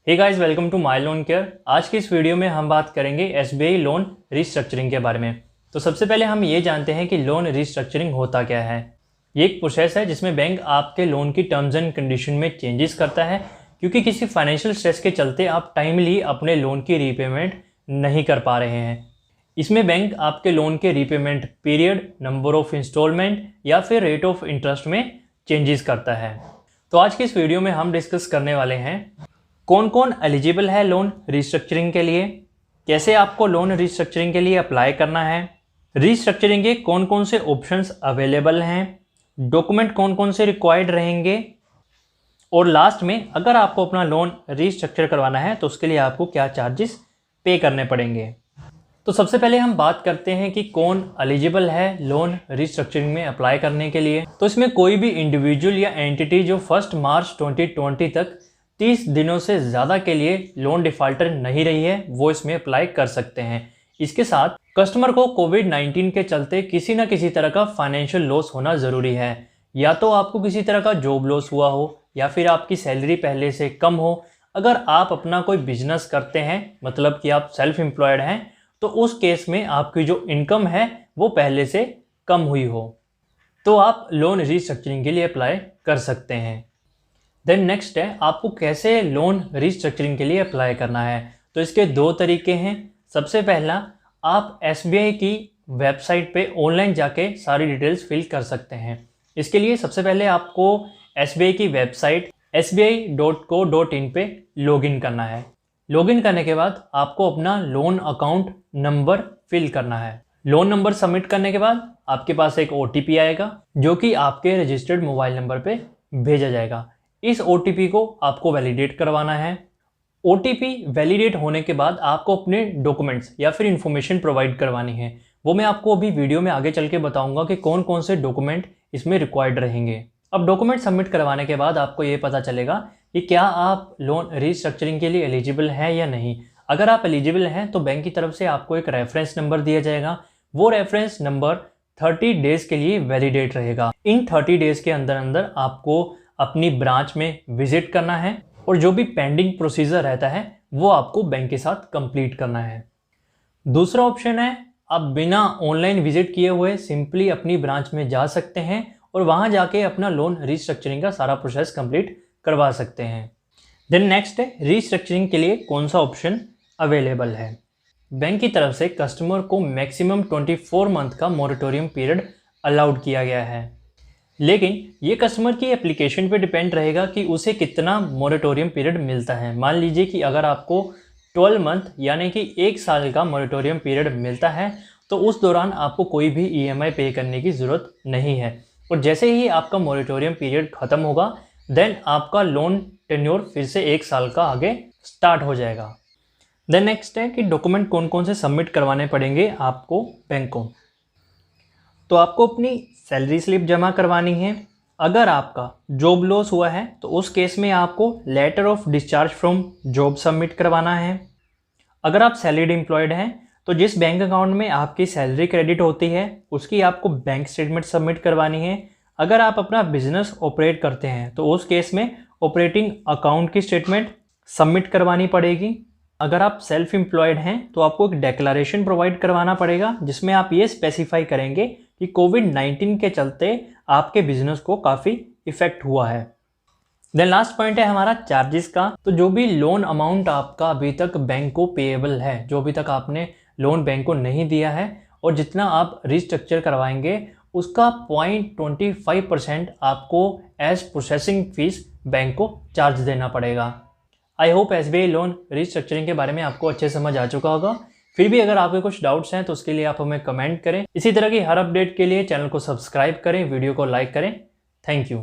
Hey guys, welcome to my loan care. आज की इस वीडियो में हम बात करेंगे एसबीआई लोन रिस्ट्रक्चरिंग के बारे में। तो सबसे पहले हम ये जानते हैं कि लोन रिस्ट्रक्चरिंग होता क्या है। ये एक प्रोसेस है जिसमें बैंक आपके लोन की टर्म्स एंड कंडीशन में चेंजेस करता है, क्योंकि किसी फाइनेंशियल स्ट्रेस के चलते आप टाइमली अपने लोन की रीपेमेंट नहीं कर पा रहे हैं। इसमें बैंक आपके लोन के repayment period, number of instalment या फिर रेट ऑफ इंटरेस्ट में चेंजेस करता है। तो आज की इस वीडियो में हम डिस्कस करने वाले हैं कौन कौन एलिजिबल है लोन रिस्ट्रक्चरिंग के लिए, कैसे आपको लोन रिस्ट्रक्चरिंग के लिए अप्लाई करना है, रिस्ट्रक्चरिंग के कौन कौन से ऑप्शंस अवेलेबल हैं, डॉक्यूमेंट कौन कौन से रिक्वायर्ड रहेंगे, और लास्ट में अगर आपको अपना लोन रिस्ट्रक्चर करवाना है तो उसके लिए आपको क्या चार्जेस पे करने पड़ेंगे। तो सबसे पहले हम बात करते हैं कि कौन एलिजिबल है लोन रिस्ट्रक्चरिंग में अप्लाई करने के लिए। तो इसमें कोई भी इंडिविजुअल या एंटिटी जो 1 मार्च 2020 तक 30 दिनों से ज़्यादा के लिए लोन डिफाल्टर नहीं रही है, वो इसमें अप्लाई कर सकते हैं। इसके साथ कस्टमर को कोविड-19 के चलते किसी न किसी तरह का फाइनेंशियल लॉस होना ज़रूरी है। या तो आपको किसी तरह का जॉब लॉस हुआ हो या फिर आपकी सैलरी पहले से कम हो। अगर आप अपना कोई बिजनेस करते हैं, मतलब कि आप सेल्फ एम्प्लॉयड हैं, तो उस केस में आपकी जो इनकम है वो पहले से कम हुई हो, तो आप लोन रिस्ट्रक्चरिंग के लिए अप्लाई कर सकते हैं। देन नेक्स्ट है आपको कैसे लोन रिस्ट्रक्चरिंग के लिए अप्लाई करना है। तो इसके दो तरीके हैं। सबसे पहला, आप एसबीआई की वेबसाइट पे ऑनलाइन जाके सारी डिटेल्स फिल कर सकते हैं। इसके लिए सबसे पहले आपको एसबीआई की वेबसाइट sbi.co.in पे लॉगिन करना है। लॉगिन करने के बाद आपको अपना लोन अकाउंट नंबर फिल करना है। लोन नंबर सबमिट करने के बाद आपके पास एक OTP आएगा जो कि आपके रजिस्टर्ड मोबाइल नंबर पे भेजा जाएगा। इस OTP को आपको वैलिडेट करवाना है। OTP वैलिडेट होने के बाद आपको अपने डॉक्यूमेंट्स या फिर इंफॉर्मेशन प्रोवाइड करवानी है। वो मैं आपको अभी वीडियो में आगे चल के बताऊंगा कि कौन कौन से डॉक्यूमेंट इसमें रिक्वायर्ड रहेंगे। अब डॉक्यूमेंट सबमिट करवाने के बाद आपको ये पता चलेगा कि क्या आप लोन रिस्ट्रक्चरिंग के लिए एलिजिबल हैं या नहीं। अगर आप एलिजिबल हैं तो बैंक की तरफ से आपको एक रेफरेंस नंबर दिया जाएगा। वो रेफरेंस नंबर 30 डेज के लिए वैलिडेट रहेगा। इन 30 डेज के अंदर अंदर आपको अपनी ब्रांच में विजिट करना है और जो भी पेंडिंग प्रोसीजर रहता है वो आपको बैंक के साथ कंप्लीट करना है। दूसरा ऑप्शन है, आप बिना ऑनलाइन विजिट किए हुए सिंपली अपनी ब्रांच में जा सकते हैं और वहां जाके अपना लोन रिस्ट्रक्चरिंग का सारा प्रोसेस कंप्लीट करवा सकते हैं। देन नेक्स्ट है, रिस्ट्रक्चरिंग के लिए कौन सा ऑप्शन अवेलेबल है। बैंक की तरफ से कस्टमर को मैक्सिमम 24 मंथ का मॉरेटोरियम पीरियड अलाउड किया गया है, लेकिन ये कस्टमर की एप्लीकेशन पे डिपेंड रहेगा कि उसे कितना मॉरेटोरियम पीरियड मिलता है। मान लीजिए कि अगर आपको 12 मंथ यानी कि 1 साल का मॉरेटोरियम पीरियड मिलता है तो उस दौरान आपको कोई भी EMI पे करने की ज़रूरत नहीं है। और जैसे ही आपका मॉरेटोरियम पीरियड ख़त्म होगा देन आपका लोन टेन्योर फिर से 1 साल का आगे स्टार्ट हो जाएगा। देन नेक्स्ट है कि डॉक्यूमेंट कौन कौन से सबमिट करवाने पड़ेंगे आपको बैंक को। तो आपको अपनी सैलरी स्लिप जमा करवानी है। अगर आपका जॉब लॉस हुआ है तो उस केस में आपको letter of discharge from job submit करवाना है। अगर आप सैलरीड एम्प्लॉयड हैं तो जिस बैंक अकाउंट में आपकी सैलरी क्रेडिट होती है उसकी आपको बैंक स्टेटमेंट सबमिट करवानी है। अगर आप अपना बिजनेस ऑपरेट करते हैं तो उस केस में ऑपरेटिंग अकाउंट की स्टेटमेंट सबमिट करवानी पड़ेगी। अगर आप सेल्फ एम्प्लॉयड हैं तो आपको एक डिक्लेरेशन प्रोवाइड करवाना पड़ेगा जिसमें आप ये स्पेसिफाई करेंगे कि कोविड-19 के चलते आपके बिजनेस को काफ़ी इफेक्ट हुआ है। देन लास्ट पॉइंट है हमारा चार्जेस का। तो जो भी लोन अमाउंट आपका अभी तक बैंक को पेएबल है, जो अभी तक आपने लोन बैंक को नहीं दिया है और जितना आप रिस्ट्रक्चर करवाएंगे उसका 0.25% आपको एज प्रोसेसिंग फीस बैंक को चार्ज देना पड़ेगा। I hope SBI loan restructuring के बारे में आपको अच्छे समझ आ चुका होगा। फिर भी अगर आपके कुछ डाउट्स हैं तो उसके लिए आप हमें कमेंट करें। इसी तरह की हर अपडेट के लिए चैनल को सब्सक्राइब करें, वीडियो को लाइक करें। Thank you.